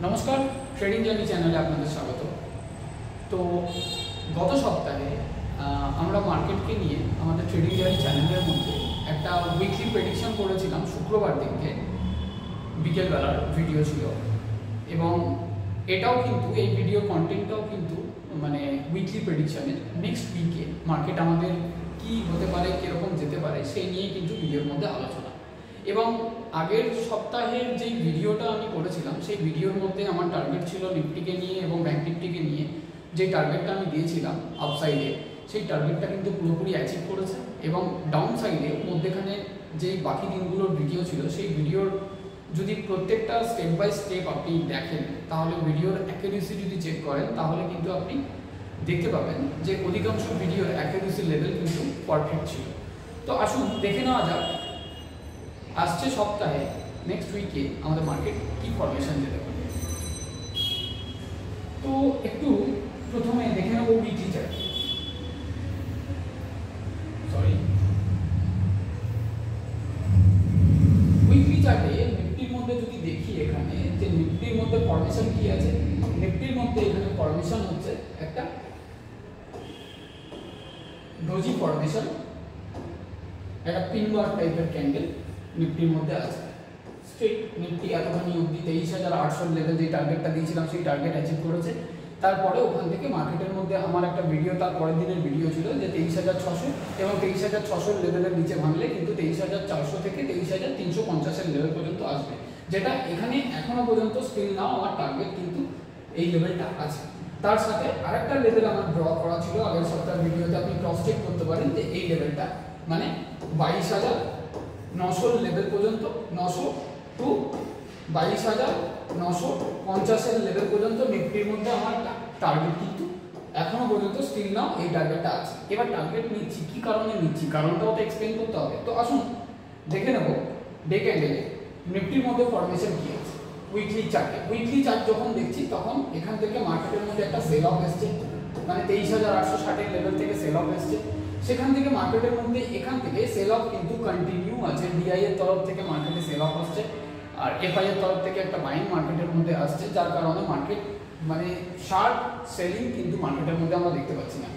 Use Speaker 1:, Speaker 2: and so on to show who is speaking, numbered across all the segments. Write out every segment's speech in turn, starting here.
Speaker 1: নমস্কার, trading journey চ্যানেলে আপনাদের স্বাগত। তো গত সপ্তাহে আমরা মার্কেটকে নিয়ে আমাদের ট্রেডিং জার্নি চ্যানেলের মধ্যে একটা উইকলি প্রেডিকশন করেছিলাম। শুক্রবার দিনকে বিকেলবেলার ভিডিও ছিল এবং এটাও কিন্তু এই ভিডিও কন্টেন্টটাও কিন্তু মানে উইকলি প্রেডিকশনের নেক্সট উইকে মার্কেট আমাদের কি হতে পারে, কীরকম যেতে পারে সেই নিয়ে কিন্তু ভিডিওর মধ্যে আলোচনা। এবং আগের সপ্তাহের যেই ভিডিওটা আমি করেছিলাম সেই ভিডিওর মধ্যে আমার টার্গেট ছিল নিফটিকে নিয়ে এবং ব্যাংক নিফটিকে নিয়ে। যে টার্গেটটা আমি দিয়েছিলাম আপসাইডে, সেই টার্গেটটা কিন্তু পুরোপুরি অ্যাচিভ করেছে এবং ডাউন সাইডে মধ্যেখানে যেই বাকি দিনগুলোর ভিডিও ছিল সেই ভিডিওর যদি প্রত্যেকটা স্টেপ বাই স্টেপ আপনি দেখেন, তাহলে ভিডিওর অ্যাকুরেসি যদি চেক করেন তাহলে কিন্তু আপনি দেখতে পাবেন যে অধিকাংশ ভিডিওর অ্যাকুরেসি লেভেল কিন্তু পারফেক্ট ছিল। তো আসুন দেখে নেওয়া যাক আসছে সপ্তাহে নেক্সট উইকে আমাদের মার্কেট কি ফরমেশন যেতে পারে। তো একটু প্রথমে দেখে নেব উইকলি চার্ট। উইকলি চার্টে নিফটির মধ্যে যদি দেখি এখানে যে নিফটির মধ্যে ফরমেশন কি আছে, নিফটির মধ্যে এখানে ফরমেশন হচ্ছে একটা ডোজি ফরমেশন, একটা পিনবার টাইপের ক্যান্ডেল নিফটির মধ্যে আছে। স্ট্রেট নিফটি এতখানি অবধি 23,800 লেভেল যে টার্গেটটা দিয়েছিলাম সেই টার্গেট অ্যাচিভ করেছে। তারপরে ওখান থেকে মার্কেটের মধ্যে আমার একটা ভিডিও, তার পরের দিনের ভিডিও ছিল যে 23,600 এবং 23,600 লেভেলের নিচে ভাঙলে কিন্তু 23,400 থেকে 23,350 লেভেল পর্যন্ত আসবে, যেটা এখানে এখনো পর্যন্ত স্টিল নাও আমার টার্গেট কিন্তু এই লেভেলটা আছে। তার সাথে আরেকটা লেভেল আমার ড্র করা ছিল আগের সপ্তাহের ভিডিওতে, আপনি ক্রস চেক করতে পারেন যে এই লেভেলটা মানে 22,900 লেভেল পর্যন্ত, 900 টু 22,950 লেভেল পর্যন্ত নিফটির মধ্যে আমার টার্গেট কিন্তু এখনো পর্যন্ত স্টিল নাও এই টার্গেটটা আছে। এবার টার্গেট নিচ্ছি কি কারণে নিচ্ছি, কারণটাও তো এক্সপ্লেইন করতে হবে। তো আসুন দেখে নেব ডে ক্যান্ডেলে নিফটির মধ্যে ফরমেশন কি আছে। উইকলি চার্টে, উইকলি চার্ট যখন দেখছি তখন এখান থেকে মার্কেটের মধ্যে একটা সেল অফ এসছে, মানে 23,860 লেভেল থেকে সেল অফ এসছে। সেখান থেকে মার্কেটের মধ্যে এখান থেকে সেল অফ কিন্তু কন্টিনিউ আছে। ডিআই এর তরফ থেকে মার্কেটে সেল অফ আসছে আর এফআই এর তরফ থেকে একটা বাইং মার্কেটের মধ্যে আসছে, যার কারণে মার্কেট মানে শার্প সেলিং কিন্তু মার্কেটের মধ্যে আমরা দেখতে পাচ্ছি না।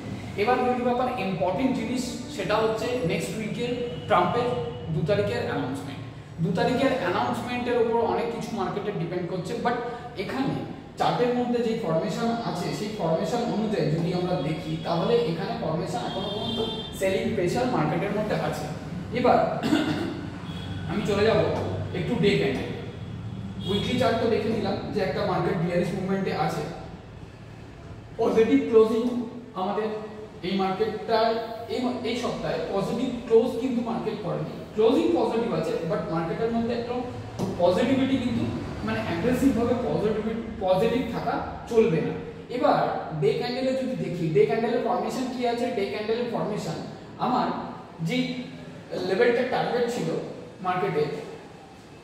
Speaker 1: এবার যদি ব্যাপার ইম্পর্টেন্ট জিনিস সেটা হচ্ছে নেক্সট উইকের ট্রাম্পের 2 তারিখের অ্যানাউন্সমেন্ট। 2 তারিখের অ্যানাউন্সমেন্টের উপর অনেক কিছু মার্কেটে ডিপেন্ড করছে, বাট এখানে চার্টের মধ্যে যে ফরমেশন আছে সেই ফরমেশন অনুযায়ী যদি আমরা দেখি তাহলে এখানে ফরমেশন এখনো পর্যন্ত সেলিং প্রেসার মার্কেটের মধ্যে আছে। এবার আমি চলে যাব একটু ডে ক্যান্ডেল। উইকলি চার্ট তো দেখে নিলাম যে একটা মার্কেট বিয়ারিশ মুভমেন্টে আছে, পজিটিভ ক্লোজিং আমাদের এই মার্কেটটার এই সপ্তাহে পজিটিভ ক্লোজ কিন্তু মার্কেট করেনি। ক্লোজিং পজিটিভ আছে বাট মার্কেটের মধ্যে একটা পজিটিভিটি কিন্তু মানে অ্যাগ্রেসিভ ভাবে পজিটিভ থাকা চলবে না। এবার ডে ক্যান্ডেলে যদি দেখি ডে ক্যান্ডেলের ফরমেশন কি আছে, ডে ক্যান্ডেলের ফরমেশন আমার যে লেভেলটা টার্গেট ছিল মার্কেটে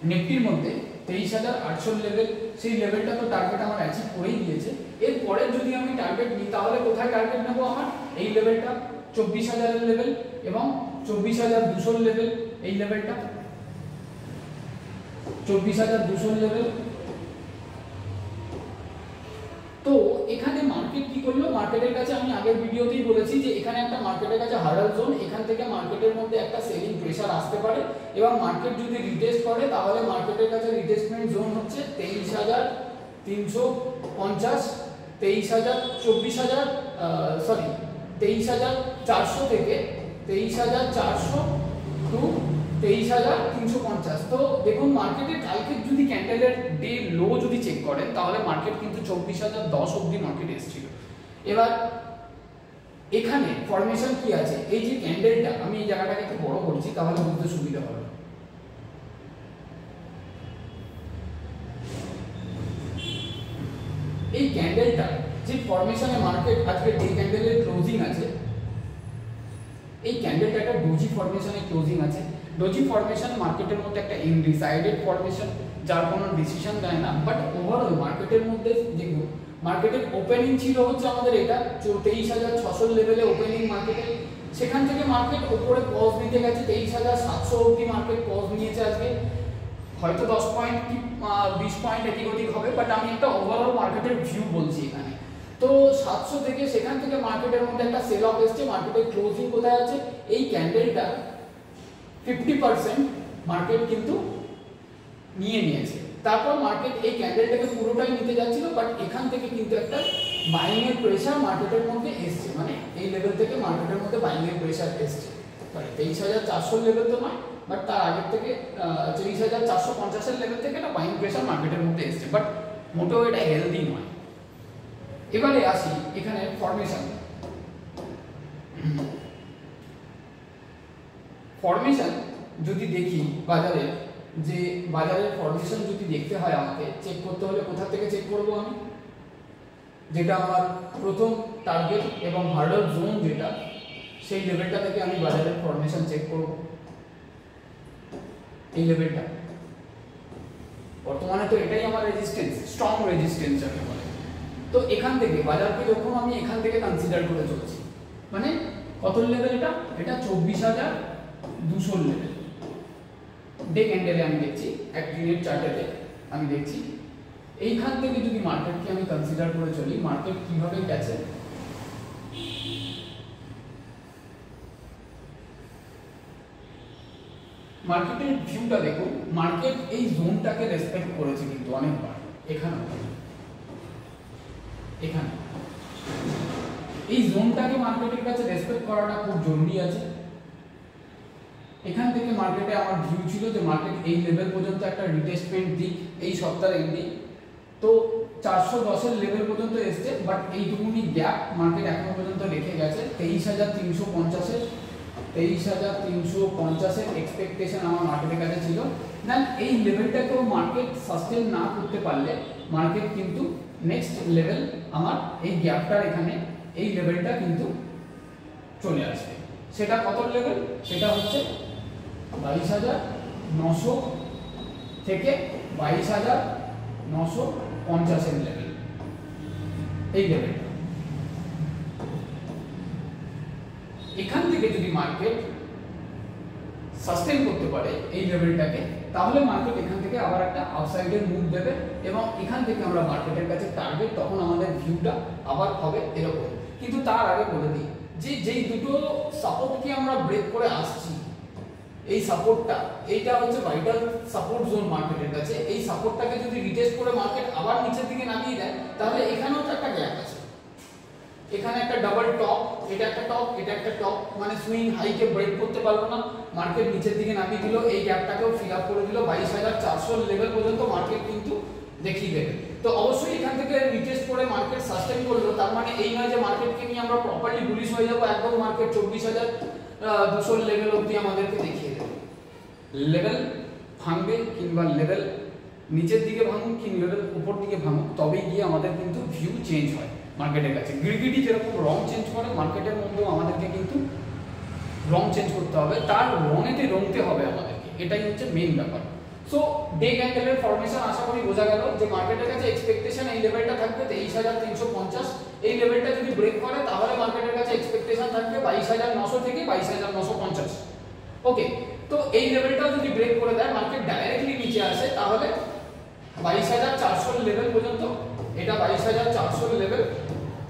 Speaker 1: নিফটির মধ্যে 23,800 লেভেল, সেই লেভেলটা তো টার্গেট আমার অ্যাচিভ করেই দিয়েছে। এরপরে যদি আমি টার্গেট নিই তাহলে কোথায় টার্গেট নেবো, আমার এই লেভেলটা 24,000 লেভেল এবং 24,200 লেভেল, এই লেভেলটা 24,200 লেভেল। তো এখানে মার্কেট কি করলো, মার্কেটের কাছে আমি আগের ভিডিওতেই বলেছি যে এখানে একটা মার্কেটের কাছে হার্ডল জোন, এখান থেকে মার্কেটের মধ্যে একটা সেলিং প্রেসার আসতে পারে এবং মার্কেট যদি রিটেস্ট করে তাহলে মার্কেটের কাছে রিটেস্টমেন্ট জোন হচ্ছে 23,350, 23,400 থেকে 23,400 টু 23,350। তো দেখুন মার্কেটের কালকে যদি ক্যান্ডেলের ডে লো যদি চেক করেন তাহলে মার্কেট কিন্তু 24,010 অবধি মার্কেট এসেছিল। এবার এখানে ফরমেশন কি আছে, এই যে ক্যান্ডেলটা আমি এই জায়গাটাকে একটু বড় করছি তাহলে বুঝতে সুবিধা হবে। এই ক্যান্ডেলটা যে ফরমেশনে মার্কেট আজকে ডে ক্যান্ডেলের ক্লোজিং আছে, এই ক্যান্ডেলটা একটা ডোজি ফরমেশনে ক্লোজিং আছে। ডোজি ফরমেশন মার্কেটের মধ্যে একটা ইনডিসাইডেড ফরমেশন, যার কোনো ডিসিশন দেয় না, বাট ওভারঅল মার্কেটের মধ্যে দেখুন মার্কেটের ওপেনিং ছিল হচ্ছে আমাদের এটা 23,600 লেভেলে ওপেনিং মার্কেটে, সেখান থেকে মার্কেট উপরে পজ নিতে গেছে 23,700 অবধি মার্কেট পজ নিয়েছে আজকে। হয়তো 10 পয়েন্ট কি 20 পয়েন্ট এদিক ওদিক হবে, বাট আমি একটা ওভারঅল মার্কেটের ভিউ বলছি এখানে। তো 700 থেকে সেখান থেকে মার্কেটের মধ্যে একটা সেল অফ এসছে, মার্কেটের ক্লোজিং কোথায় আছে, এই ক্যান্ডেলটা 50% মার্কেট কিন্তু নিয়ে নিয়েছে। তারপর মার্কেট এই ক্যান্ডেলটাকে পুরোটাই নিতে যাচ্ছিল, বাট এখান থেকে কিন্তু একটা বাইং এর প্রেসার মার্কেটের মধ্যে এসছে, মানে এই লেভেল থেকে মার্কেটের মধ্যে বাইং এর প্রেসার এসছে। 23,400 লেভেল তো নয়, বাট তার আগের থেকে 23,450 এর লেভেল থেকে একটা বাইং প্রেসার মার্কেটের মধ্যে এসছে, বাট মোটেও এটা হেলদি নয়। এবারে আসি এখানে ফরমেশন। ফরমেশন যদি দেখি বাজারে, যে বাজারের ফরমেশন যদি দেখতে হয় আমাকে চেক করতে হলে কোথা থেকে চেক করব আমি, যেটা আমার প্রথম টার্গেট এবং হার্ডার জোন যেটা, সেই লেভেলটা থেকে আমি বাজারের ফরমেশন চেক করব। এই লেভেলটা বর্তমানে তো এটাই আমার রেজিস্ট্যান্স, স্ট্রং রেজিস্ট্যান্স যাকে বলে। তো এখান থেকে বাজারকে যখন আমি এখান থেকে কনসিডার করে চলছি, মানে কত লেভেল এটা, এটা 24,200 লেভেল। ডে ক্যান্ডেলে আমি দেখছি, এক দিনের চার্টেতে আমি দেখছি এইখান থেকে যদি মার্কেটকে আমি কনসিডার করে চলি, মার্কেট কিভাবে গেছে, মার্কেটের ভিউটা দেখুন। মার্কেট এই জোনটাকে রেসপেক্ট করেছে কিন্তু অনেকবার, এখানে এই জোনটাকে মার্কেটের কাছে রেসপেক্ট করাটা খুব জরুরি আছে। এখান থেকে মার্কেটে আমার ভিউ ছিল যে মার্কেট এই লেভেল পর্যন্ত একটা রিটেস্টমেন্ট দিক এই সপ্তাহের এন্ডিং, তো 410 এর লেভেল পর্যন্ত এসছে, বাট এইটুকুনি গ্যাপ মার্কেট এখনো পর্যন্ত রেখে গেছে। 23,350 এর এক্সপেকটেশন আমার মার্কেটের কাছে ছিল। দেন এই লেভেলটাকেও মার্কেট সাস্টেন না করতে পারলে মার্কেট কিন্তু নেক্সট লেভেল আমার এই গ্যাপটার এখানে এই লেভেলটা কিন্তু চলে আসবে। সেটা কত লেভেল, সেটা হচ্ছে 22,900 থেকে 22,950 এর লেভেল, এই লেভেলটা। এখান থেকে যদি মার্কেট সাস্টেন করতে পারে এই লেভেলটাকে, তাহলে মার্কেট এখান থেকে আবার একটা আউটসাইডের মুভ দেবে এবং এখান থেকে আমরা মার্কেটের কাছে টার্গেট, তখন আমাদের ভিউটা আবার হবে এরকম। কিন্তু তার আগে বলে দিই যে যেই দুটো সাপোর্টকে আমরা ব্রেক করে আসছি, এই সাপোর্টটা, এইটা হচ্ছে ভাইটাল সাপোর্ট জোন মার্কেটের কাছে। এই সাপোর্টটাকে যদি রিটেস্ট করে মার্কেট আবার নিচের দিকে নামিয়ে দেয়, তাহলে এখানেও তো একটা গ্যাপ আছে। এখানে একটা ডাবল টপ, এটা একটা টপ, এটা একটা টপ, মানে সুইং হাইকে ব্রেক করতে পারলো না, মার্কেট নিচের দিকে নামিয়ে দিল, এই গ্যাপটাকেও ফিল আপ করে দিল। 22,400 লেভেল পর্যন্ত মার্কেট কিন্তু দেখিয়ে দেবে। তো অবশ্যই এখান থেকে রিটেস্ট করে মার্কেট সাস্টেন করলো, তার মানে এই নয় যে মার্কেটকে নিয়ে আমরা প্রপারলি বুলিশ হয়ে যাবো, একদম মার্কেট 24,200 লেভেল অবধি আমাদেরকে দেখিয়ে দেবে। লেভেল ভাঙবে কিংবা লেভেল নিচের দিকে ভাঙুক কি লেভেল উপর দিকে ভাঙুক, তবেই গিয়ে আমাদের কিন্তু ভিউ চেঞ্জ হয় মার্কেটের কাছে। গিরগিটি যেরকম রং চেঞ্জ করে, মার্কেটের মধ্যেও আমাদেরকে কিন্তু রং চেঞ্জ করতে হবে, তার রঙেতে রঙতে হবে আমাদেরকে, এটাই হচ্ছে মেইন ব্যাপার। সো ডে ক্যান্ডেলের ফরমেশন আশা করি বোঝা গেল যে মার্কেটের কাছে এক্সপেকটেশন এই লেভেলটা থাকবে 23,350। এই লেভেলটা যদি ব্রেক করে তাহলে মার্কেটের কাছে এক্সপেকটেশন থাকবে 22,900 থেকে 22,950। ওকে, তো এই লেভেলটাও যদি ব্রেক করে দেয়, মার্কেট ডাইরেক্টলি নিচে আসে, তাহলে 22,400 লেভেল পর্যন্ত, এটা 22,400 লেভেল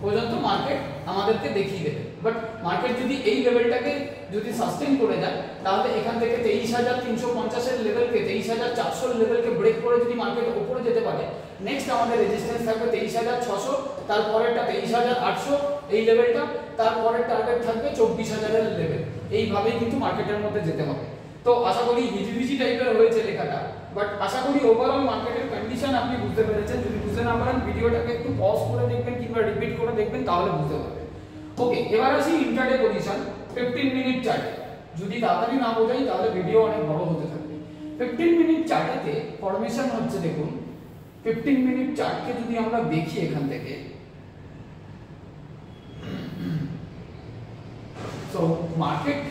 Speaker 1: পর্যন্ত মার্কেট আমাদেরকে দেখিয়ে দেবে। বাট মার্কেট যদি এই লেভেলটাকে যদি সাস্টেন করে যায়, তাহলে এখান থেকে 23,350 এর লেভেলকে, 23,400 লেভেলকে ব্রেক করে যদি মার্কেট উপরে যেতে পারে, নেক্সট আমাদের রেজিস্ট্যান্স থাকবে 23,600, তারপরেরটা 23,800 এই লেভেলটা, তারপরের টার্গেট থাকবে 24,000 এর লেভেল। এইভাবেই কিন্তু মার্কেটের মধ্যে যেতে হবে। তো আশা করি হিজিবিজি টাইপের হয়েছে লেখাটা, বাট আশা করি ওভারঅল মার্কেটের কন্ডিশন আপনি বুঝতে পেরেছেন। যদি বুঝতে না পারেন ভিডিওটাকে একটু পজ করে দেখবেন কিংবা রিপিট করে দেখবেন, তাহলে বুঝতে পারবেন। ওকে, এবার আসি ইন্ট্রাডে পজিশন 15 মিনিট চার্টে। যদি তাড়াতাড়ি না বোঝাই তাহলে ভিডিও অনেক বড় হতে থাকবে। 15 মিনিট চার্টেতে ফরমেশন হচ্ছে, দেখুন 15 মিনিট চার্টকে যদি আমরা দেখি এখান থেকে, সো মার্কেট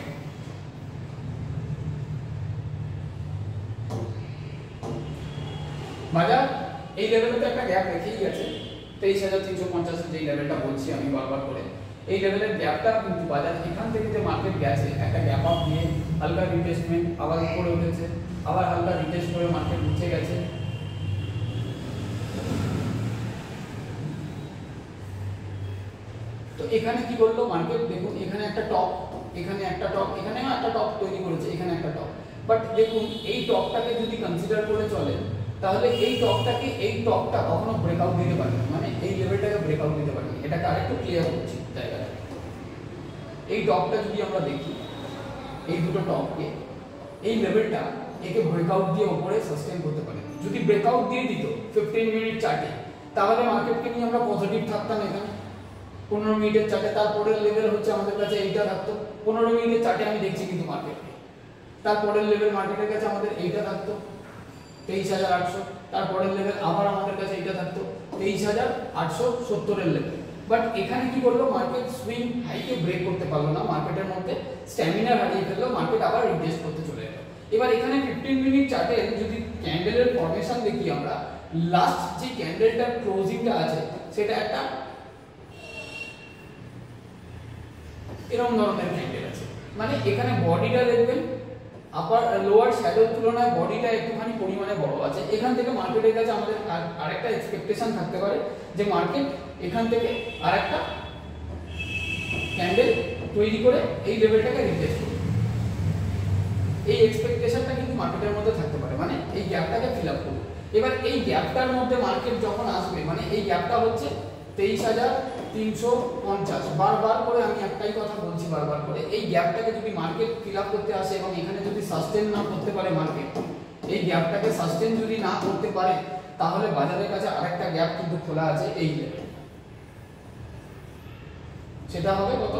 Speaker 1: বাজার এই লেভেলে তো একটা গ্যাপ রেখেই গেছে 23,350 যেই লেভেলটা বলছি আমি বারবার করে। এই লেভেলের গ্যাপটা কিন্তু বাজার এখান থেকে যে মার্কেট গেছে একটা গ্যাপ আপ দিয়ে হালকা রিটেস্টমেন্ট, আবার উপরে উঠেছে, আবার হালকা রিটেস্ট করে মার্কেট নিচে গেছে। তো এখানে কি করলো মার্কেট, দেখুন এখানে একটা টপ, এখানে একটা টপ, এখানেও একটা টপ তৈরি করেছে, এখানে একটা টপ। বাট দেখুন এই টপটাকে যদি কনসিডার করে চলে তাহলে এই টপটা কখনো ব্রেকআউট দিতে পারে না, মানে এই লেভেলটাকে ব্রেকআউট দিতে পারে না। এটাকে আরেকটু ক্লিয়ার করছি জায়গাটা। এই টপটা যদি আমরা দেখি, এই দুটো টপকে, এই লেভেলটা একে ব্রেকআউট দিয়ে উপরে সাস্টেইন করতে পারে। যদি ব্রেকআউট দিয়ে দিত 15 মিনিট চার্টে তাহলে মার্কেটকে নিয়ে আমরা পজিটিভ থাকতাম। এখানে 15 মিনিটের চার্টে তারপরের লেভেল হচ্ছে আমাদের কাছে এইটা থাকতো। 15 মিনিটের চার্টে আমি দেখছি কিন্তু মার্কেটকে, তারপরের লেভেল মার্কেটের কাছে আমাদের এইটা থাকতো 23,800, তারপরের লেভেল আবার আমাদের কাছে এইটা থাকতো 23,870 এর লেভেল। বাট এখানে কি করলো মার্কেট, সুইং হাইকে ব্রেক করতে পারলো না, মার্কেটের মধ্যে স্ট্যামিনা হারিয়ে ফেললো, মার্কেট আবার রিটেস্ট করতে চলে গেল। এবার এখানে 15 মিনিট চার্টে যদি ক্যান্ডেলের ফরমেশন দেখি আমরা, লাস্ট যে ক্যান্ডেলটার ক্লোজিংটা আছে সেটা একটা এরকম ধরনের ক্যান্ডেল আছে, মানে এখানে বডিটা দেখবেন আপার লোয়ার শ্যাডোর তুলনায় বডিটা একটুখানি পরিমাণে বড় আছে। এখান থেকে মার্কেটের কাছে আমাদের আরেকটা এক্সপেকটেশন থাকতে পারে যে মার্কেট এখান থেকে আরেকটা ক্যান্ডেল তৈরি করে এই লেভেলটাকে রিটেস্ট করবে। এই এক্সপেকটেশনটা কিন্তু মার্কেটের মধ্যে থাকতে পারে, মানে এই গ্যাপটাকে ফিল আপ করবে। এবার এই গ্যাপটার মধ্যে মার্কেট যখন আসবে, মানে এই গ্যাপটা হচ্ছে 23,350, বারবার করে আমি একটাই কথা বলছি বারবার করে, এই গ্যাপটাকে যদি মার্কেট ফিল আপ করতে আসে এবং এখানে যদি সাস্টেন না করতে পারে মার্কেট, এই গ্যাপটাকে সাস্টেন যদি না করতে পারে তাহলে বাজারের কাছে আরেকটা গ্যাপ কিন্তু খোলা আছে এই লেভেল, সেটা হবে কত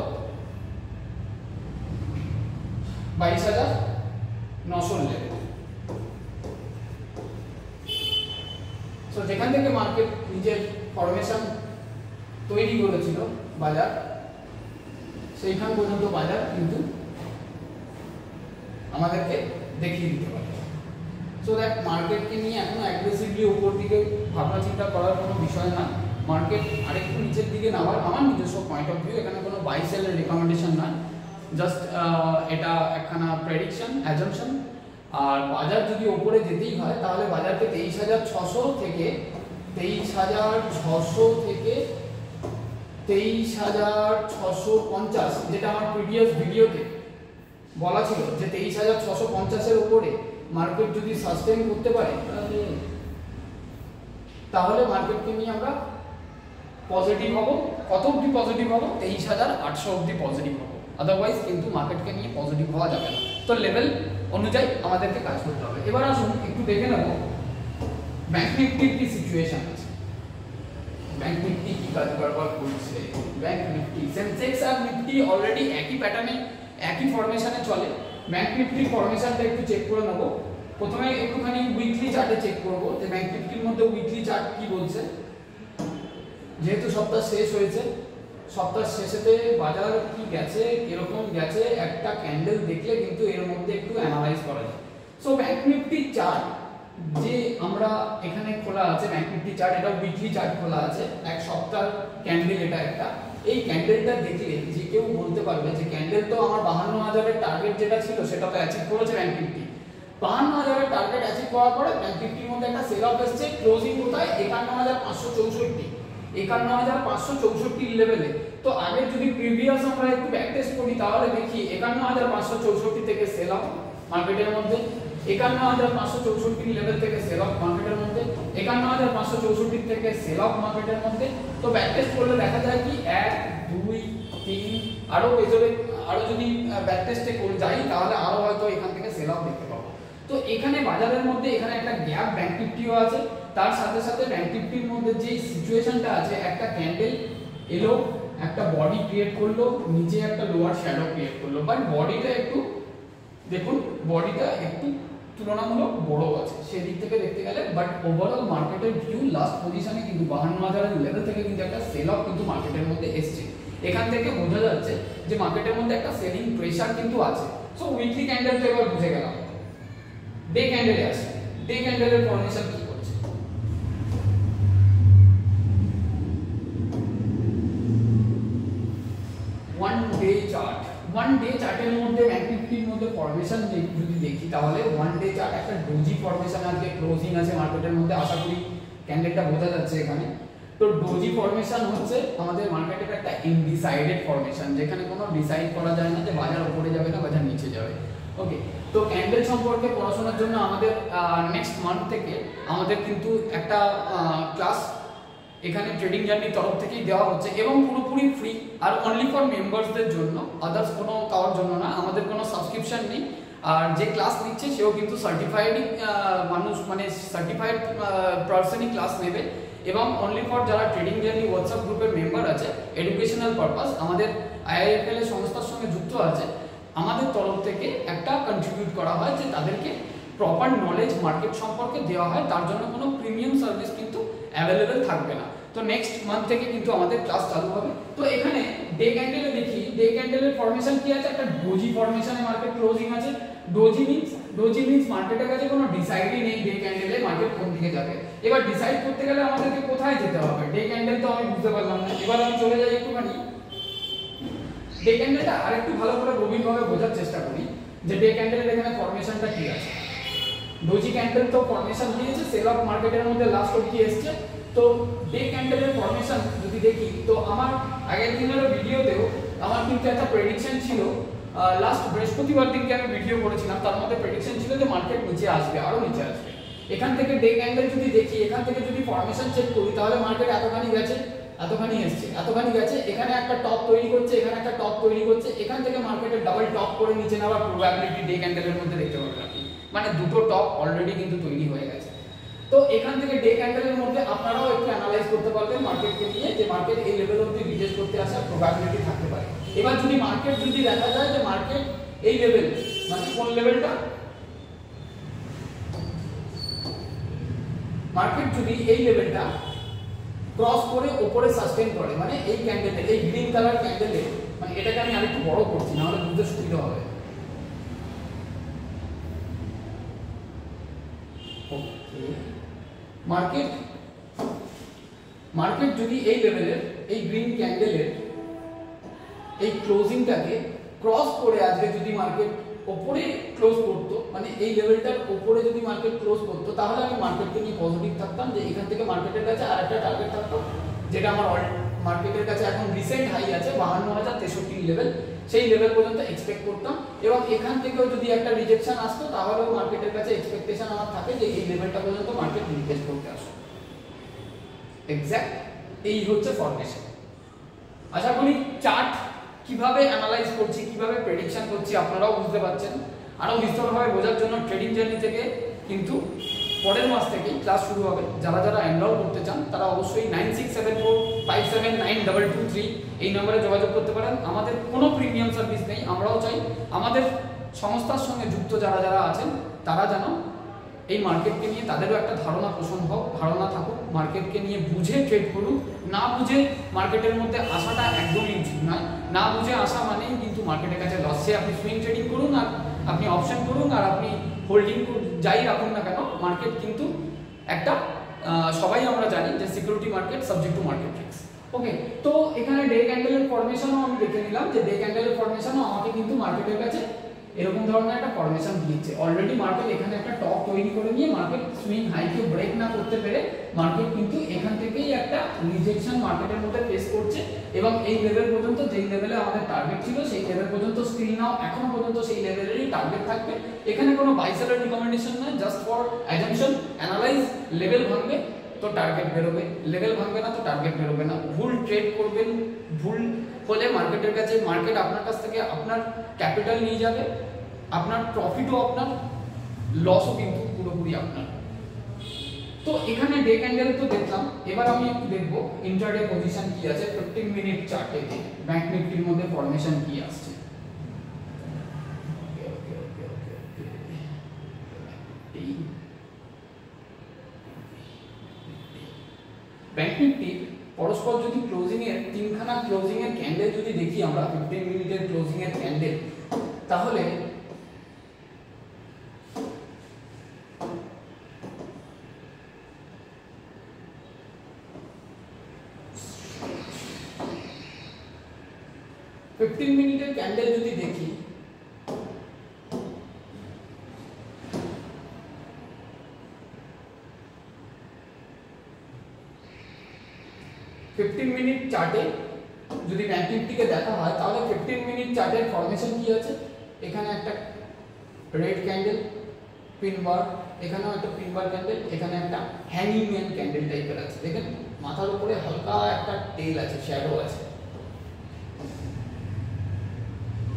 Speaker 1: 22,900 লেভেল। সো যেখান থেকে মার্কেট নিজের ফরমেশন তৈরি করেছিল বাজার, সেইখান পর্যন্ত বাজার কিন্তু আমাদেরকে দেখিয়ে দিতে পারে। সো দ্যাট মার্কেটকে নিয়ে এখনো অ্যাগ্রেসিভলি উপর দিকে ভাবনা চিন্তা করার কোনো বিষয় না। মার্কেট আরেকটু নিচের দিকে নামার আমার নিজস্ব পয়েন্ট অফ ভিউ, এখানে কোনো বাই সেলের রেকমেন্ডেশন নয়, জাস্ট এটা একখানা প্রেডিকশন, অ্যাজাম্পশন। আর বাজার যদি উপরে যেতেই হয় তাহলে বাজারকে 23,600 থেকে 23,650, যেটা আমার প্রিভিয়াস ভিডিওতে বলা ছিল যে 23,650 এর উপরে মার্কেট যদি সাস্টেইন করতে পারে তাহলে মার্কেটকে নিয়ে আমরা পজিটিভ হব। কত অবধি পজিটিভ হব? 23,800 অবধি পজিটিভ হব, আদারওয়াইজ কিন্তু মার্কেটকে নিয়ে পজিটিভ হওয়া যাবে না। তো লেভেল অনুযায়ী আমাদেরকে কাজ করতে হবে। এবার আসুন একটু দেখে নেব ব্যাংক নিফটির কি সিচুয়েশন আছে, ব্যাংক নিফটি কি কাজ কারবার করছে। ব্যাংক নিফটি, সেন্সেক্স আর নিফটি অলরেডি একই প্যাটার্নে একই ফরমেশনে চলে। ব্যাংক নিফটির ফরমেশনটা একটু চেক করে নেব। প্রথমে একটুখানি উইকলি চার্টে চেক করব যে ব্যাংক নিফটির মধ্যে উইকলি চার্ট কি বলছে। যেহেতু সপ্তাহ শেষ হয়েছে, সপ্তাহ শেষেতে বাজার কি গেছে, এরকম গেছে, একটা ক্যান্ডেল দেখলে কিন্তু এর মধ্যে একটু অ্যানালাইজ করা যায়। সো ব্যাংক নিফটি চার্ট যে আমরা এখানে খোলা আছে, ব্যাংক নিফটি চার্ট, এটা উইকলি চার্ট খোলা আছে, এক সপ্তাহ ক্যান্ডেল এটা একটা। এই ক্যান্ডেলটা দেখলে যে কেউ বলতে পারবে যে ক্যান্ডেল তো আমার 52,000 এর টার্গেট যেটা ছিল সেটা তো অ্যাচিভ করেছে ব্যাংক নিফটি। 52,000 এর টার্গেট অ্যাচিভ করার পরে ব্যাংক নিফটির মধ্যে একটা সেল অফ এসেছে, ক্লোজিং কোথায় 51,564, 51,564 লেভেলে। তো আগে যদি প্রিভিয়াস আমরা একটু ব্যাক টেস্ট করি তাহলে দেখি 51,564 থেকে সেল অফ মার্কেটের মধ্যে, 51,564 লেভেল থেকে সেল অফ মার্কেটের মধ্যে, 51,564 থেকে সেল অফ মার্কেটের মধ্যে। তো ব্যাক টেস্ট করলে দেখা যায় কি 1 2 3 আরো ভেতরে আরো যদি ব্যাক টেস্টে করে যাই তাহলে আরো হয়তো এখান থেকে সেল অফ দেখতে পাবো। তো এখানে বাজারের মধ্যে এখানে একটা গ্যাপ ব্যাংক নিফটিও আছে, তার সাথে সাথে ব্যাংক নিফটির মধ্যে যে সিচুয়েশনটা আছে, একটা ক্যান্ডেল এলো, একটা বডি ক্রিয়েট করলো, নিচে একটা লোয়ার শ্যাডো ক্রিয়েট করলো, বাট বডিটা একটু দেখুন, বডিটা একটু তুলনামূলক বড় আছে সেদিক থেকে দেখতে গেলে। বাট ওভারঅল মার্কেটের ভিউ লাস্ট পজিশনে কিন্তু 52,000 এর লেভেল থেকে কিন্তু একটা সেল অফ কিন্তু মার্কেটের মধ্যে এসছে। এখান থেকে বোঝা যাচ্ছে যে মার্কেটের মধ্যে একটা সেলিং প্রেসার কিন্তু আছে। সো উইকলি ক্যান্ডেল তো এবার বুঝে গেলাম, ডে ক্যান্ডেলে আসে, ডে ক্যান্ডেলের ফরমেশন কি করছে। ওয়ান ডে চার্টের মধ্যে ব্যাংক নিফটির মধ্যে ফরমেশন যদি দেখি তাহলে ওয়ান ডে চার্ট একটা ডোজি ফরমেশন আজকে ক্লোজিং আছে মার্কেটের মধ্যে, আশা করি ক্যান্ডেলটা বোঝা যাচ্ছে এখানে। তো ডোজি ফরমেশন হচ্ছে আমাদের মার্কেটের একটা ইনডিসাইডেড ফরমেশন, যেখানে কোনো ডিসাইড করা যায় না যে বাজার উপরে যাবে না বাজার নিচে যাবে। ওকে, তো ক্যান্ডেল সম্পর্কে পড়াশোনার জন্য আমাদের নেক্সট মান্থ থেকে আমাদের কিন্তু একটা ক্লাস এখানে ট্রেডিং জার্নির তরফ থেকেই দেওয়া হচ্ছে এবং পুরোপুরি ফ্রি, আর অনলি ফর মেম্বার্সদের জন্য, আদার্স কোনো কারোর জন্য না। আমাদের কোনো সাবস্ক্রিপশন নেই, আর যে ক্লাস নিচ্ছে সেও কিন্তু সার্টিফাইড মানুষ, মানে সার্টিফাইড পার্সনই ক্লাস নেবে। এবং অনলি ফর যারা ট্রেডিং জার্নি হোয়াটসঅ্যাপ গ্রুপের মেম্বার আছে, এডুকেশনাল পারপাস আমাদের আইআইএফএল এর সংস্থার সঙ্গে যুক্ত আছে, আমাদের তরফ থেকে একটা কন্ট্রিবিউট করা হয় যে তাদেরকে প্রপার নলেজ মার্কেট সম্পর্কে দেওয়া হয়, তার জন্য কোনো প্রিমিয়াম সার্ভিস কিন্তু অ্যাভেলেবেল থাকবে না। তো নেক্সট মান্থ থেকে কিন্তু আমাদের ক্লাস চালু হবে। তো এখানে ডে ক্যান্ডেলে দেখি, ডে ক্যান্ডেলের ফরমেশন কি আছে, একটা ডোজি ফরমেশনে মার্কেট ক্লোজিং আছে। ডোজি মিন্স মার্কেটের কাছে কোনো ডিসাইডই নেই ডে ক্যান্ডেলে মার্কেট কোন দিকে যাবে। এবার ডিসাইড করতে গেলে আমাদেরকে কোথায় যেতে হবে, ডে ক্যান্ডেল তো আমি বুঝতে পারলাম না। এবার আমি চলে যাই একটুখানি ডে ক্যান্ডেলটা আরেকটু ভালো করে গভীরভাবে বোঝার চেষ্টা করি যে ডে ক্যান্ডেলের এখানে ফরমেশনটা কি আছে। ডোজি ক্যান্ডেল তো ফরমেশন দিয়েছে, সেল অফ মার্কেটের মধ্যে লাস্ট অবধি এসছে। তো ডে ক্যান্ডেলের ফরমেশন যদি দেখি, তো আমার আগের দিনের ভিডিওতেও আমার কিন্তু একটা প্রেডিকশন ছিল, লাস্ট বৃহস্পতিবার দিনকে আমি ভিডিও করেছিলাম, তার মধ্যে প্রেডিকশন ছিল যে মার্কেট নিচে আসবে, আরো নিচে আসবে। এখান থেকে ডে ক্যান্ডেল যদি দেখি, এখান থেকে যদি ফরমেশন চেক করি, তাহলে মার্কেট এতখানি গেছে, এতখানি এসছে, এতখানি গেছে, এখানে একটা টপ তৈরি করছে, এখানে একটা টপ তৈরি করছে, এখান থেকে মার্কেটের ডাবল টপ করে নিচে নেওয়ার প্রবাবিলিটি ডে ক্যান্ডেলের মধ্যে দেখতে পাবেন আপনি, মানে দুটো টপ অলরেডি কিন্তু তৈরি হয়ে গেছে। তো এখান থেকে ডে ক্যান্ডেলের মধ্যে আপনারাও একটু অ্যানালাইজ করতে পারবেন মার্কেটকে নিয়ে, যে মার্কেট এই লেভেল অবধি রিটেস্ট করতে আসার প্রবাবিলিটি থাকতে পারে। এবার যদি মার্কেট যদি দেখা যায় যে মার্কেট এই লেভেল, মানে কোন লেভেলটা, মার্কেট যদি এই লেভেলটা ক্রস করে উপরে সাস্টেইন করে, মানে এই ক্যান্ডেলে, এই গ্রিন কালার ক্যান্ডেলে, মানে এটাকে আমি আরেকটু বড় করছি না হলে বুঝতে সুবিধা হবে। ওকে, মার্কেট যদি এই লেভেলের, এই গ্রিন ক্যান্ডেলের এই ক্লোজিংটাকে ক্রস করে আজকে যদি মার্কেট উপরে ক্লোজ করতো, মানে এই লেভেলটার উপরে যদি মার্কেট ক্লোজ করতো, তাহলে আমি মার্কেটকে নিয়ে পজিটিভ থাকতাম, যে এখান থেকে মার্কেটের কাছে আরেকটা টার্গেট থাকতো, যেটা আমার মার্কেটের কাছে এখন রিসেন্ট হাই আছে 52,063 লেভেল, সেই লেভেল পর্যন্ত এক্সপেক্ট করতাম। এবং এখান থেকেও যদি একটা রিজেকশন আসতো, তাহলেও মার্কেটের কাছে এক্সপেকটেশন আমার থাকে যে এই লেভেলটা পর্যন্ত মার্কেট রিটেস্ট করতে আসবে। এক্স্যাক্ট এই হচ্ছে ফরমেশন। আশা করি চার্ট কিভাবে অ্যানালাইজ করছি, কিভাবে প্রেডিকশন করছি আপনারাও বুঝতে পারছেন। আরো বিস্তারভাবে বোঝার জন্য ট্রেডিং জার্নি থেকে কিন্তু পরের মাস থেকেই ক্লাস শুরু হবে। যারা যারা এনরোল করতে চান তারা অবশ্যই 9674579223 এই নম্বরে যোগাযোগ করতে পারেন। আমাদের কোনো প্রিমিয়াম সার্ভিস নেই, আমরাও চাই আমাদের সংস্থার সঙ্গে যুক্ত যারা যারা আছেন তারা যেন এই মার্কেটকে নিয়ে তাদেরও একটা ধারণা পোষণ হোক, ধারণা থাকুক, মার্কেটকে নিয়ে বুঝে ট্রেড করুক। না বুঝে মার্কেটের মধ্যে আসাটা একদমই উচিত নয়। না বুঝে আসা মানেই কিন্তু মার্কেটের কাছে লসে, আপনি সুইং ট্রেডিং করুন আর আপনি অপশন করুন আর আপনি হোল্ডিং যাই রাখুন না কেন, মার্কেট কিন্তু একটা সবাই আমরা জানি যে security market subject to market risk. Okay, তো এখানে ডে ক্যান্ডেলের ফরমেশনও আমি দেখে নিলাম যে ডে ক্যান্ডেলের ফরমেশনও আমাকে কিন্তু মার্কেটের কাছে এরকম ধরনের একটা ফরমেশন দিয়েছে। অলরেডি মার্কেট এখানে একটা টপ তৈরি করে নিয়ে মার্কেট সুইং হাইকে ব্রেক না করতে পেরে মার্কেট কিন্তু এখান থেকেই একটা রিজেকশন মার্কেটের মধ্যে ফেস করছে এবং এই লেভেল পর্যন্ত, যেই লেভেলে আমাদের টার্গেট ছিল সেই লেভেল পর্যন্ত স্টিল নাও এখনো পর্যন্ত সেই লেভেলেরই টার্গেট থাকবে। এখানে কোনো বাই সেলের রিকমেন্ডেশন নয়, just for assumption analyse. Level ভাঙবে তো টার্গেট বেরোবে, লেভেল ভাঙবে না তো টার্গেট বেরোবে না। ভুল ট্রেড করবেন, ভুল হলে মার্কেটের কাছে, মার্কেট আপনার কাছ থেকে আপনার ক্যাপিটাল নিয়ে যাবে, আপনার প্রফিটও আপনার, লসও কিন্তু পুরোপুরি আপনার। তো এখানে ডে ক্যান্ডেল তো দেখলাম, এবার আমি একটু দেখবো ইন্টারডে পজিশন কি আছে 15 মিনিট চার্টে, ব্যাংক নিফটির মধ্যে ফরমেশন কি আসছে। ব্যাংক নিফটি পরস্পর যদি ক্লোজিং এর তিনখানা ক্লোজিং এর ক্যান্ডেল যদি দেখি আমরা 15 মিনিটের ক্লোজিং এর ক্যান্ডেল, তাহলে 15 মিনিটের ক্যান্ডেল যদি দেখি, মিনিট চার্টে যদি ব্যাংক নিফটিকে দেখা হয় তাহলে 15 মিনিট চার্টের ফরমেশন কি আছে, এখানে একটা রেড ক্যান্ডেল পিন বার, এখানেও একটা পিন বার ক্যান্ডেল, এখানে একটা হ্যাঙ্গিং ম্যান ক্যান্ডেল টাইপের আছে, দেখেন মাথার উপরে হালকা একটা টেল আছে, শ্যাডো আছে।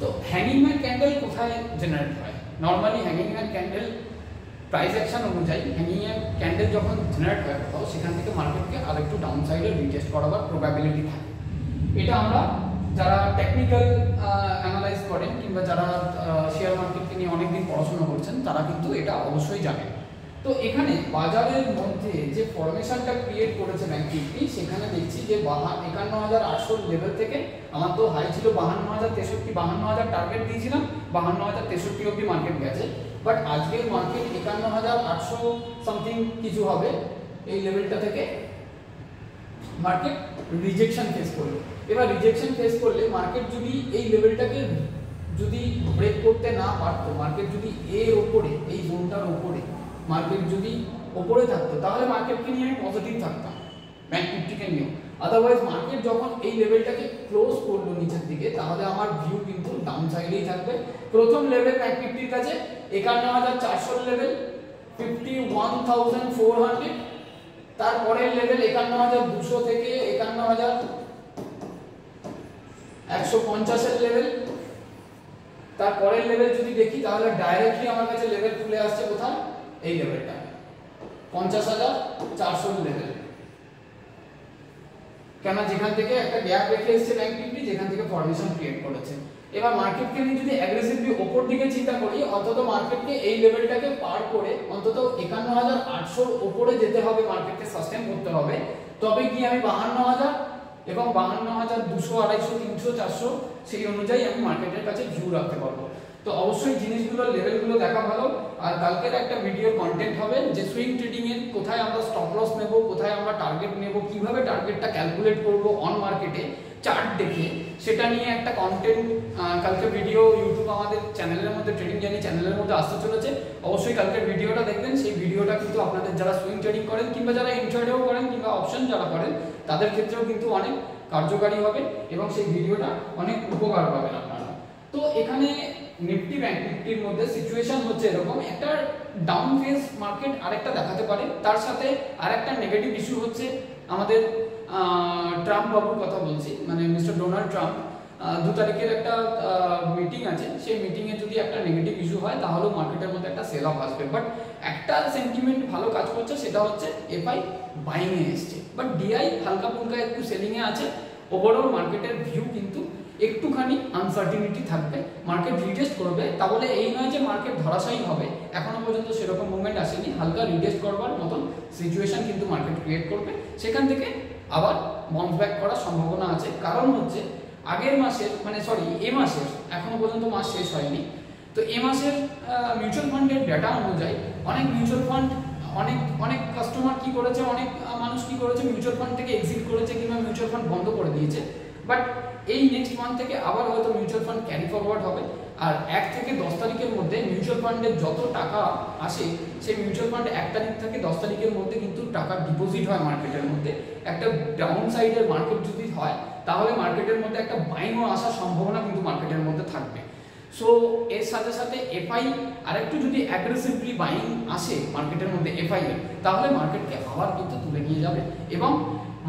Speaker 1: তো হ্যাঙ্গিং ম্যান ক্যান্ডেল কোথায় জেনারেট হয়? Normally hanging man candle price action অনুযায়ী হ্যাঙ্গিং ম্যান ক্যান্ডেল যখন জেনারেট হয় কোথাও, সেখান থেকে মার্কেটকে আরেকটু ডাউন সাইডে রিটেস্ট করাবার প্রবাবিলিটি থাকে। এটা আমরা যারা টেকনিক্যাল অ্যানালাইজ করেন কিংবা যারা শেয়ার মার্কেটকে নিয়ে অনেকদিন পড়াশোনা করছেন তারা কিন্তু এটা অবশ্যই জানেন। তো এখানে বাজারের মধ্যে যে ফরমেশনটা ক্রিয়েট করেছে ব্যাংক নিফটি, সেখানে দেখছি যে 51,800 লেভেল থেকে আমার তো হাই ছিল 52,063, 52,000 টার্গেট দিয়েছিলাম, 52,063 অবধি মার্কেট গেছে। বাট আজকের মার্কেট 51,800 সামথিং কিছু হবে, এই লেভেলটা থেকে মার্কেট রিজেকশন ফেস করলো। এবার রিজেকশন ফেস করলে মার্কেট যদি এই লেভেলটাকে যদি ব্রেক করতে না পারতো, মার্কেট যদি এর ওপরে, এই জোনটার ওপরে মার্কেট যদি ওপরে থাকতো, তাহলে মার্কেটকে নিয়ে আমি পজিটিভ থাকতাম, ব্যাংক নিফটিকে নিয়েও। আদারওয়াইজ মার্কেট যখন এই লেভেলটাকে ক্লোজ করলো নিচের দিকে, তাহলে আমার ভিউ কিন্তু ডাউন সাইডেই থাকবে। প্রথম লেভেল ব্যাংক নিফটির কাছে 51,400 লেভেল, 51,400। তারপরের লেভেল 51,200 থেকে 51,150 এর লেভেল। তারপরের লেভেল যদি দেখি তাহলে ডাইরেক্টলি আমার কাছে লেভেল তুলে আসছে কোথায়, এই লেভেলটা 50,400 লেভেল। কেন, যেখান থেকে একটা গ্যাপ রেখে এসেছে ব্যাংক নিফটি, যেখান থেকে ফরমেশন ক্রিয়েট করেছে। এবার মার্কেটকে নিয়ে যদি অ্যাগ্রেসিভলি ওপর দিকে চিন্তা করি, অন্তত মার্কেটকে এই লেভেলটাকে পার করে অন্তত 51,800 উপরে যেতে হবে, মার্কেটকে সাস্টেন করতে হবে, তবে কি আমি 52,000 এবং 52,200, 250, 300, 400 সেই অনুযায়ী আমি মার্কেটের কাছে ভিউ রাখতে পারবো। তো অবশ্যই জিনিসগুলোর লেভেলগুলো দেখা ভালো। আর কালকের একটা ভিডিওর কন্টেন্ট হবে যে সুইং ট্রেডিং এর কোথায় আমরা স্টপ লস নেব, কোথায় আমরা টার্গেট নেব, কিভাবে টার্গেটটা ক্যালকুলেট করব অন মার্কেটে চার্ট দেখে, সেটা নিয়ে একটা কন্টেন্ট কালকে ভিডিও ইউটিউব আমাদের চ্যানেলের মধ্যে, ট্রেডিং জার্নি চ্যানেলের মধ্যে আসতে চলেছে। অবশ্যই কালকের ভিডিওটা দেখবেন। সেই ভিডিওটা কিন্তু আপনাদের যারা সুইং ট্রেডিং করেন কিংবা যারা ইন্ট্রাডেও করেন কিংবা অপশন যারা করেন, তাদের ক্ষেত্রেও কিন্তু অনেক কার্যকারী হবে এবং সেই ভিডিওটা অনেক উপকার পাবেন আপনারা। তো এখানে নিফটি ব্যাংক নিফটির মধ্যে সিচুয়েশন হচ্ছে এরকম, একটা ডাউন ফেজ মার্কেট আরেকটা দেখাতে পারে। তার সাথে আরেকটা নেগেটিভ ইস্যু হচ্ছে আমাদের ট্রাম্প বাবুর কথা বলছি, মানে মিস্টার ডোনাল্ড ট্রাম্প 2 তারিখের একটা মিটিং আছে, সেই মিটিংয়ে যদি একটা নেগেটিভ ইস্যু হয় তাহলেও মার্কেটের মধ্যে একটা সেল অফ আসবে। বাট একটা সেন্টিমেন্ট ভালো কাজ করছে, সেটা হচ্ছে এফআই বাইংয়ে এসছে, বাট ডিআই হালকা ফুলকা একটু সেলিংয়ে আছে। ওভারঅল মার্কেটের ভিউ কিন্তু একটুখানি আনসার্টিনিটি থাকবে, মার্কেট রিটেস্ট করবে। তাহলে এই নয় যে মার্কেট ধরাশায়ী হবে, এখনো পর্যন্ত সেরকম মুভমেন্ট আসেনি। হালকা রিটেস্ট করবার মতন সিচুয়েশন কিন্তু মার্কেট ক্রিয়েট করবে, সেখান থেকে আবার বাউন্স ব্যাক করার সম্ভাবনা আছে। কারণ হচ্ছে আগের মাসের, মানে সরি এ মাসের, এখনো পর্যন্ত মাস শেষ হয়নি, তো এ মাসের মিউচুয়াল ফান্ডের ডেটা অনুযায়ী অনেক মিউচুয়াল ফান্ড, অনেক কাস্টমার কি করেছে, অনেক মানুষ কি করেছে, মিউচুয়াল ফান্ড থেকে এক্সিট করেছে কিংবা মিউচুয়াল ফান্ড বন্ধ করে দিয়েছে। বাট এই নেক্সট মান্থ থেকে আবার হয়তো মিউচুয়াল ফান্ড ক্যারি ফরওয়ার্ড হবে। আর 1 থেকে 10 তারিখের মধ্যে মিউচুয়াল ফান্ডের যত টাকা আসে, সেই মিউচুয়াল ফান্ড 1 তারিখ থেকে 10 তারিখের মধ্যে কিন্তু টাকা ডিপোজিট হয় মার্কেটের মধ্যে। একটা ডাউন সাইডের মার্কেট যদি হয়, তাহলে মার্কেটের মধ্যে একটা বাইংও আসার সম্ভাবনা কিন্তু মার্কেটের মধ্যে থাকবে। সো এর সাথে সাথে এফআই আরেকটু যদি অ্যাগ্রেসিভলি বাইং আসে মার্কেটের মধ্যে এফআই এর, তাহলে মার্কেটকে আবার কিন্তু তুলে নিয়ে যাবে। এবং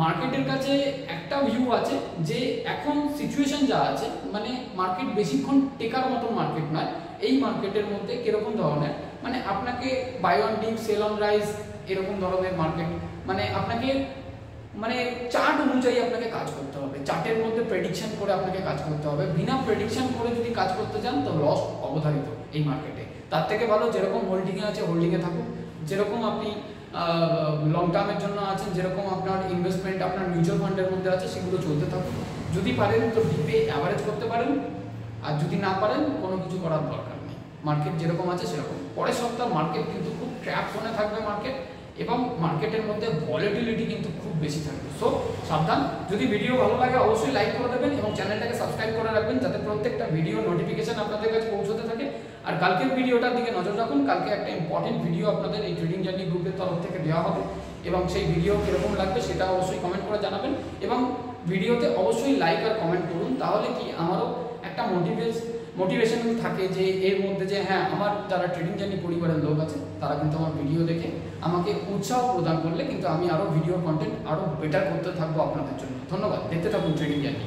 Speaker 1: মার্কেটের কাছে একটা ভিউ আছে যে এখন সিচুয়েশন যা আছে, মানে মার্কেট বেশিক্ষণ টেকার মতন মার্কেট নয়। এই মার্কেটের মধ্যে কিরকম ধরনের, মানে আপনাকে buy on dip sell on rise এরকম ধরনের মার্কেট, মানে আপনাকে মানে চার্ট অনুযায়ী আপনাকে কাজ করতে হবে, চার্টের মধ্যে প্রেডিকশন করে আপনাকে কাজ করতে হবে। বিনা প্রেডিকশন করে যদি কাজ করতে চান তো লস অবধারিত এই মার্কেটে। তার থেকে ভালো যেরকম হোল্ডিংয়ে আছে হোল্ডিংয়ে থাকুন, যেরকম আপনি লং টার্মের জন্য আছেন, যেরকম আপনার ইনভেস্টমেন্ট আপনার মিউচুয়াল ফান্ডের মধ্যে আছে, সেগুলো চলতে থাকুন। যদি পারেন তো ডিপে অ্যাভারেজ করতে পারেন, আর যদি না পারেন কোনো কিছু করার দরকার নেই, মার্কেট যেরকম আছে সেরকম। পরের সপ্তাহ মার্কেট কিন্তু খুব ট্র্যাপ জোনে থাকবে মার্কেট, এবং মার্কেটের মধ্যে ভলিটিলিটি কিন্তু খুব বেশি থাকবে। সো সাবধান। যদি ভিডিও ভালো লাগে অবশ্যই লাইক করে দেবেন এবং চ্যানেলটাকে সাবস্ক্রাইব করে রাখবেন যাতে প্রত্যেকটা ভিডিও নোটিফিকেশন আপনাদের কাছে পৌঁছতে থাকে। আর কালকের ভিডিওটার দিকে নজর রাখুন, কালকে একটা ইম্পর্টেন্ট ভিডিও আপনাদের এই ট্রেডিং জার্নি গ্রুপের তরফ থেকে দেওয়া হবে এবং সেই ভিডিও কীরকম লাগবে সেটা অবশ্যই কমেন্ট করে জানাবেন এবং ভিডিওতে অবশ্যই লাইক আর কমেন্ট করুন। তাহলে কি আমারও একটা মোটিভেশন থাকে যে এর মধ্যে যে হ্যাঁ আমার যারা ট্রেডিং জার্নি পরিবারের লোক আছে তারা কিন্তু আমার ভিডিও দেখে আমাকে উৎসাহ প্রদান করলে কিন্তু আমি আরও ভিডিও কন্টেন্ট আরও বেটার করতে থাকবো আপনাদের জন্য। ধন্যবাদ, দেখতে থাকুন ট্রেডিং জার্নি।